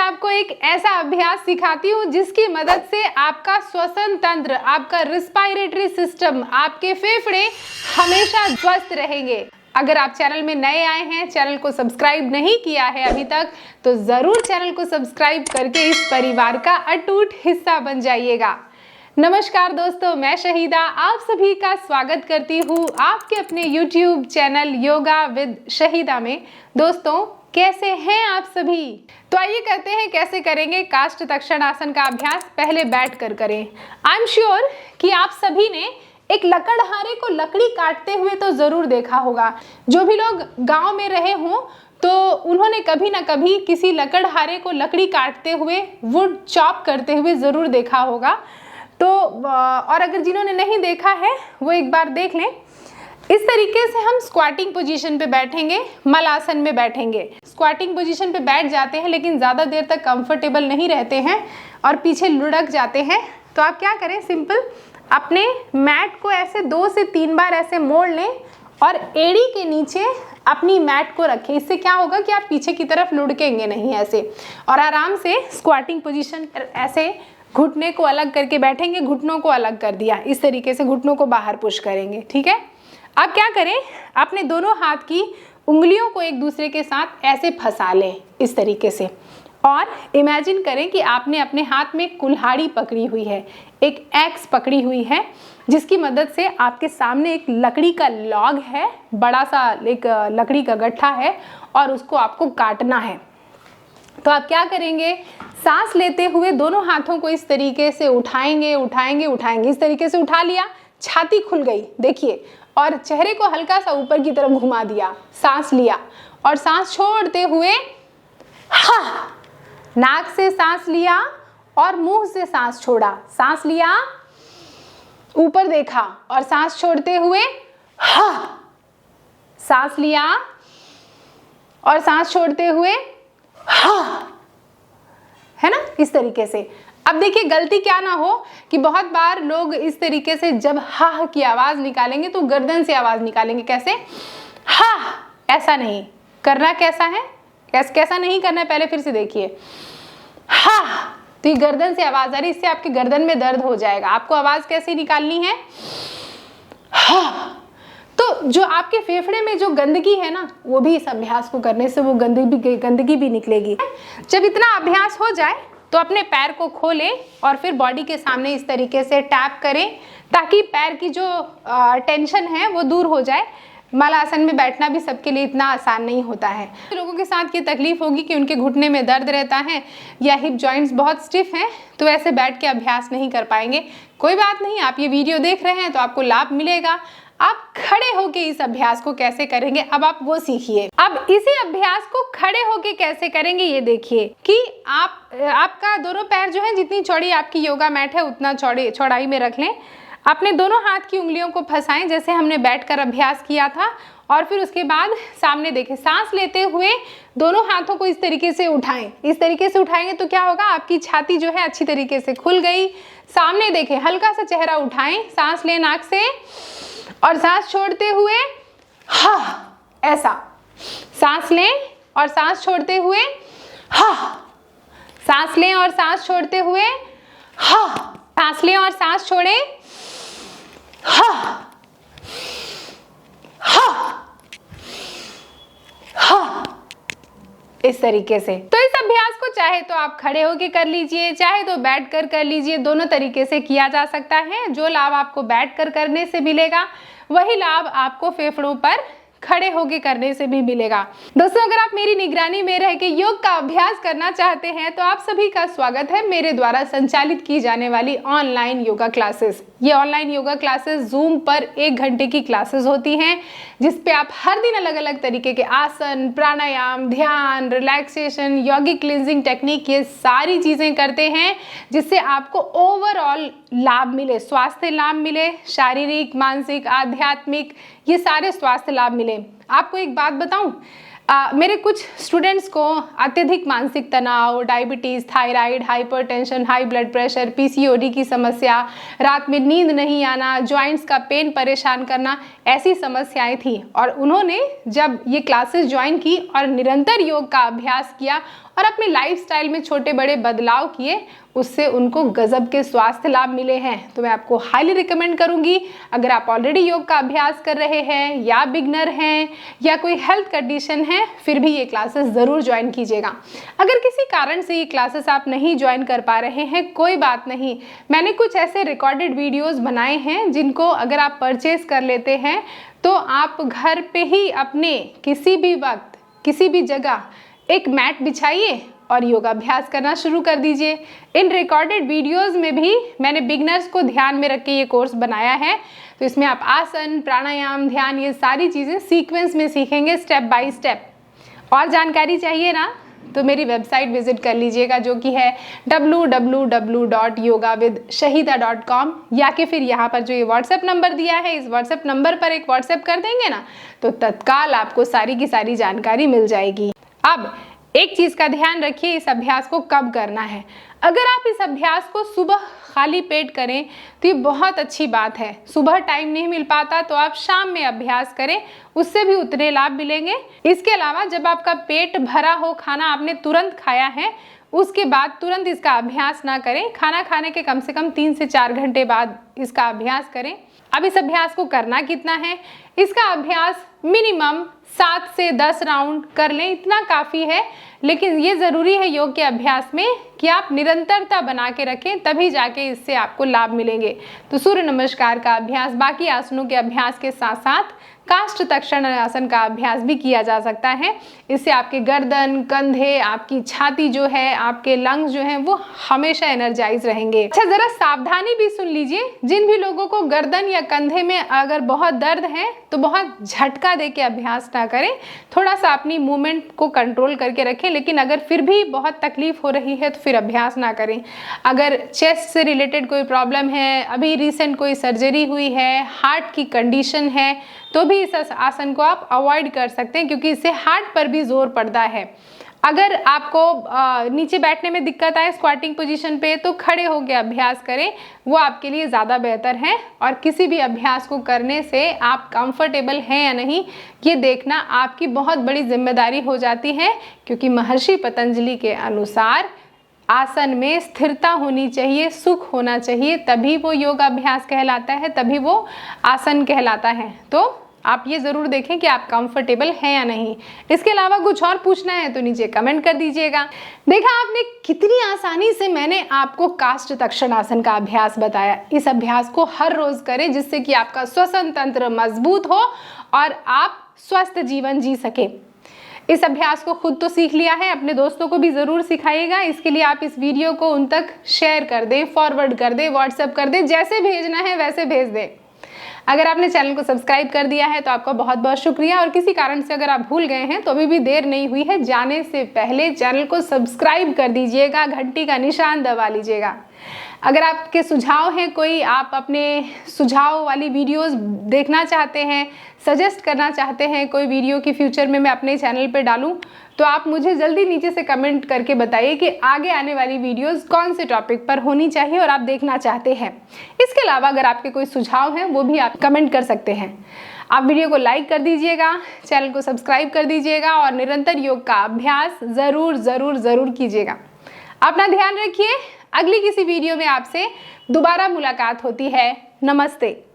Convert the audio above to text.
आपको एक ऐसा अभ्यास सिखाती हूँ जिसकी मदद से आपका श्वसन तंत्र, आपका रिस्पायरेटरी सिस्टम, आपके फेफड़े हमेशा स्वस्थ रहेंगे। अगर आप चैनल में नए आए हैं, चैनल को सब्सक्राइब नहीं किया है अभी तक, तो जरूर चैनल को सब्सक्राइब करके इस परिवार का अटूट हिस्सा बन जाइएगा। नमस्कार दोस्तों, मैं शहीदा आप सभी का स्वागत करती हूँ आपके अपने YouTube channel yoga with Shahida में। दोस्तों कैसे हैं आप सभी? तो आइए करते हैं कैसे करेंगे काष्ठ तक्षण आसन का अभ्यास। पहले बैठ कर करें। आई एम श्योर कि आप सभी ने एक लकड़हारे को लकड़ी काटते हुए तो जरूर देखा होगा। जो भी लोग गांव में रहे हों तो उन्होंने कभी ना कभी किसी लकड़हारे को लकड़ी काटते हुए, वुड चॉप करते हुए जरूर देखा होगा। तो और अगर जिन्होंने नहीं देखा है वो एक बार देख लें। इस तरीके से हम स्क्वाटिंग पोजीशन पे बैठेंगे, मलासन में बैठेंगे। स्क्वाटिंग पोजीशन पे बैठ जाते हैं लेकिन ज़्यादा देर तक कंफर्टेबल नहीं रहते हैं और पीछे लुढ़क जाते हैं। तो आप क्या करें, सिंपल अपने मैट को ऐसे 2 से 3 बार ऐसे मोड़ लें और एड़ी के नीचे अपनी मैट को रखें। इससे क्या होगा कि आप पीछे की तरफ लुढ़केंगे नहीं ऐसे, और आराम से स्क्वाटिंग पोजीशन पर ऐसे घुटने को अलग करके बैठेंगे। घुटनों को अलग कर दिया, इस तरीके से घुटनों को बाहर पुश करेंगे। ठीक है, अब क्या करें, अपने दोनों हाथ की उंगलियों को एक दूसरे के साथ ऐसे फंसा लें इस तरीके से, और इमेजिन करें कि आपने अपने हाथ में कुल्हाड़ी पकड़ी हुई है, एक एक्स पकड़ी हुई है, जिसकी मदद से आपके सामने एक लकड़ी का लॉग है, बड़ा सा एक लकड़ी का गट्ठा है, और उसको आपको काटना है। तो आप क्या करेंगे, सांस लेते हुए दोनों हाथों को इस तरीके से उठाएंगे उठाएंगे उठाएंगे। इस तरीके से उठा लिया, छाती खुल गई देखिए, और चेहरे को हल्का सा ऊपर की तरफ घुमा दिया। सांस लिया और सांस छोड़ते हुए हा, नाक से सांस लिया और मुंह से सांस छोड़ा। सांस लिया, ऊपर देखा और सांस छोड़ते हुए हा, सांस लिया और सांस छोड़ते हुए हा, है ना, इस तरीके से। अब देखिए गलती क्या ना हो कि बहुत बार लोग इस तरीके से जब हा की आवाज निकालेंगे तो गर्दन से आवाज निकालेंगे। कैसे? हा, ऐसा नहीं करना। कैसा है, कैसा नहीं करना है, पहले फिर से देखिए। हा, तो ये गर्दन से आवाज आ रही, इससे आपके गर्दन में दर्द हो जाएगा। आपको आवाज कैसे निकालनी है? हा। तो जो आपके फेफड़े में जो गंदगी है ना, वो भी इस अभ्यास को करने से वो गंदगी भी निकलेगी। जब इतना अभ्यास हो जाए तो अपने पैर को खोलें और फिर बॉडी के सामने इस तरीके से टैप करें, ताकि पैर की जो टेंशन है वो दूर हो जाए। मलासन में बैठना भी सबके लिए इतना आसान नहीं होता है। लोगों के साथ ये तकलीफ होगी कि उनके घुटने में दर्द रहता है या हिप जॉइंट्स बहुत स्टिफ हैं, तो ऐसे बैठ के अभ्यास नहीं कर पाएंगे। कोई बात नहीं, आप ये वीडियो देख रहे हैं तो आपको लाभ मिलेगा। आप खड़े होके इस अभ्यास को कैसे करेंगे, अब आप वो सीखिए। अब इसी अभ्यास को खड़े होके कैसे करेंगे ये देखिए कि आपका दोनों पैर जो है, जितनी चौड़ी आपकी योगा मैट है उतना चौड़ाई में रख लें। अपने दोनों हाथ की उंगलियों को फंसाएं जैसे हमने बैठकर अभ्यास किया था, और फिर उसके बाद सामने देखें। सांस लेते हुए दोनों हाथों को इस तरीके से उठाएं। इस तरीके से उठाएंगे तो क्या होगा, आपकी छाती जो है अच्छी तरीके से खुल गई। सामने देखें, हल्का सा चेहरा उठाएं, सांस लें नाक से और सांस छोड़ते हुए हा, ऐसा। सांस लें और सांस छोड़ते हुए हा, सांस लें और सांस छोड़ते हुए हा, सांस लें और सांस छोड़ें हा, हा, हा, इस तरीके से। तो इस अभ्यास को चाहे तो आप खड़े होके कर लीजिए, चाहे तो बैठकर कर लीजिए, दोनों तरीके से किया जा सकता है। जो लाभ आपको बैठकर करने से मिलेगा वही लाभ आपको फेफड़ों पर खड़े होके करने से भी मिलेगा। दोस्तों, अगर आप मेरी निगरानी में रह के योग का अभ्यास करना चाहते हैं तो आप सभी का स्वागत है मेरे द्वारा संचालित की जाने वाली ऑनलाइन योगा क्लासेस। ये ऑनलाइन योगा क्लासेस जूम पर 1 घंटे की क्लासेस होती हैं, जिसपे आप हर दिन अलग अलग तरीके के आसन, प्राणायाम, ध्यान, रिलैक्सेशन, यौगिक क्लींजिंग टेक्निक, ये सारी चीज़ें करते हैं, जिससे आपको ओवरऑल लाभ मिले, स्वास्थ्य लाभ मिले, शारीरिक, मानसिक, आध्यात्मिक, ये सारे स्वास्थ्य लाभ मिले। आपको एक बात बताऊं, मेरे कुछ स्टूडेंट्स को अत्यधिक मानसिक तनाव, diabetes, thyroid, hypertension, high blood pressure, PCOD की समस्या, रात में नींद नहीं आना, जॉइंट्स का पेन परेशान करना, ऐसी समस्याएं थी। और उन्होंने जब ये क्लासेस ज्वाइन की और निरंतर योग का अभ्यास किया और अपने लाइफस्टाइल में छोटे बड़े बदलाव किए, उससे उनको गजब के स्वास्थ्य लाभ मिले हैं। तो मैं आपको हाईली रिकमेंड करूंगी, अगर आप ऑलरेडी योग का अभ्यास कर रहे हैं या बिगनर हैं या कोई हेल्थ कंडीशन है, फिर भी ये क्लासेस ज़रूर ज्वाइन कीजिएगा। अगर किसी कारण से ये क्लासेस आप नहीं ज्वाइन कर पा रहे हैं, कोई बात नहीं, मैंने कुछ ऐसे रिकॉर्डेड वीडियोज़ बनाए हैं जिनको अगर आप परचेज कर लेते हैं तो आप घर पे ही अपने किसी भी वक्त किसी भी जगह एक मैट बिछाइए और योगाभ्यास करना शुरू कर दीजिए। इन रिकॉर्डेड वीडियोस में भी मैंने बिगनर्स को ध्यान में रख के ये कोर्स बनाया है, तो इसमें आप आसन, प्राणायाम, ध्यान, ये सारी चीज़ें सीक्वेंस में सीखेंगे स्टेप बाय स्टेप। और जानकारी चाहिए ना, तो मेरी वेबसाइट विजिट कर लीजिएगा जो कि है www.yogawidshahida.com, या कि फिर यहाँ पर जो ये व्हाट्सएप नंबर दिया है, इस व्हाट्सएप नंबर पर एक व्हाट्सएप कर देंगे ना, तो तत्काल आपको सारी की सारी जानकारी मिल जाएगी। अब एक चीज़ का ध्यान रखिए, इस अभ्यास को कब करना है। अगर आप इस अभ्यास को सुबह खाली पेट करें तो ये बहुत अच्छी बात है। सुबह टाइम नहीं मिल पाता तो आप शाम में अभ्यास करें, उससे भी उतने लाभ मिलेंगे। इसके अलावा जब आपका पेट भरा हो, खाना आपने तुरंत खाया है, उसके बाद तुरंत इसका अभ्यास ना करें। खाना खाने के कम से कम 3 से 4 घंटे बाद इसका अभ्यास करें। अब इस अभ्यास को करना कितना है, इसका अभ्यास मिनिमम 7 से 10 राउंड कर लें, इतना काफ़ी है। लेकिन ये ज़रूरी है योग के अभ्यास में कि आप निरंतरता बना के रखें, तभी जाके इससे आपको लाभ मिलेंगे। तो सूर्य नमस्कार का अभ्यास, बाकी आसनों के अभ्यास के साथ साथ काष्ठ तक्षण आसन का अभ्यास भी किया जा सकता है। इससे आपके गर्दन, कंधे, आपकी छाती जो है, आपके लंग्स जो हैं, वो हमेशा एनर्जाइज रहेंगे। अच्छा, ज़रा सावधानी भी सुन लीजिए, जिन भी लोगों को गर्दन या कंधे में अगर बहुत दर्द है तो बहुत झटका दे के अभ्यास ना करें, थोड़ा सा अपनी मूवमेंट को कंट्रोल करके रखें। लेकिन अगर फिर भी बहुत तकलीफ हो रही है तो फिर अभ्यास ना करें। अगर चेस्ट से रिलेटेड कोई प्रॉब्लम है, अभी रिसेंट कोई सर्जरी हुई है, हार्ट की कंडीशन है, तो भी इस आसन को आप अवॉइड कर सकते हैं, क्योंकि इससे हार्ट पर भी जोर पड़ता है। अगर आपको नीचे बैठने में दिक्कत आए स्क्वाटिंग पोजीशन पे, तो खड़े होकर अभ्यास करें, वो आपके लिए ज़्यादा बेहतर है। और किसी भी अभ्यास को करने से आप कंफर्टेबल हैं या नहीं, ये देखना आपकी बहुत बड़ी जिम्मेदारी हो जाती है, क्योंकि महर्षि पतंजलि के अनुसार आसन में स्थिरता होनी चाहिए, सुख होना चाहिए, तभी वो योग अभ्यास कहलाता है, तभी वो आसन कहलाता है। तो आप ये ज़रूर देखें कि आप कंफर्टेबल हैं या नहीं। इसके अलावा कुछ और पूछना है तो नीचे कमेंट कर दीजिएगा। देखा आपने कितनी आसानी से मैंने आपको काष्ठ तक्षण आसन का अभ्यास बताया। इस अभ्यास को हर रोज़ करें, जिससे कि आपका श्वसन तंत्र मजबूत हो और आप स्वस्थ जीवन जी सके। इस अभ्यास को खुद तो सीख लिया है, अपने दोस्तों को भी ज़रूर सिखाइएगा। इसके लिए आप इस वीडियो को उन तक शेयर कर दें, फॉरवर्ड कर दें, व्हाट्सएप कर दें, जैसे भेजना है वैसे भेज दें। अगर आपने चैनल को सब्सक्राइब कर दिया है तो आपका बहुत बहुत शुक्रिया, और किसी कारण से अगर आप भूल गए हैं तो अभी भी देर नहीं हुई है, जाने से पहले चैनल को सब्सक्राइब कर दीजिएगा, घंटी का निशान दबा लीजिएगा। अगर आपके सुझाव हैं कोई, आप अपने सुझाव वाली वीडियोस देखना चाहते हैं, सजेस्ट करना चाहते हैं कोई वीडियो की फ्यूचर में मैं अपने चैनल पे डालूं, तो आप मुझे जल्दी नीचे से कमेंट करके बताइए कि आगे आने वाली वीडियोस कौन से टॉपिक पर होनी चाहिए और आप देखना चाहते हैं। इसके अलावा अगर आपके कोई सुझाव हैं वो भी आप कमेंट कर सकते हैं। आप वीडियो को लाइक कर दीजिएगा, चैनल को सब्सक्राइब कर दीजिएगा और निरंतर योग का अभ्यास ज़रूर ज़रूर ज़रूर कीजिएगा। अपना ध्यान रखिए। अगली किसी वीडियो में आपसे दोबारा मुलाकात होती है। नमस्ते।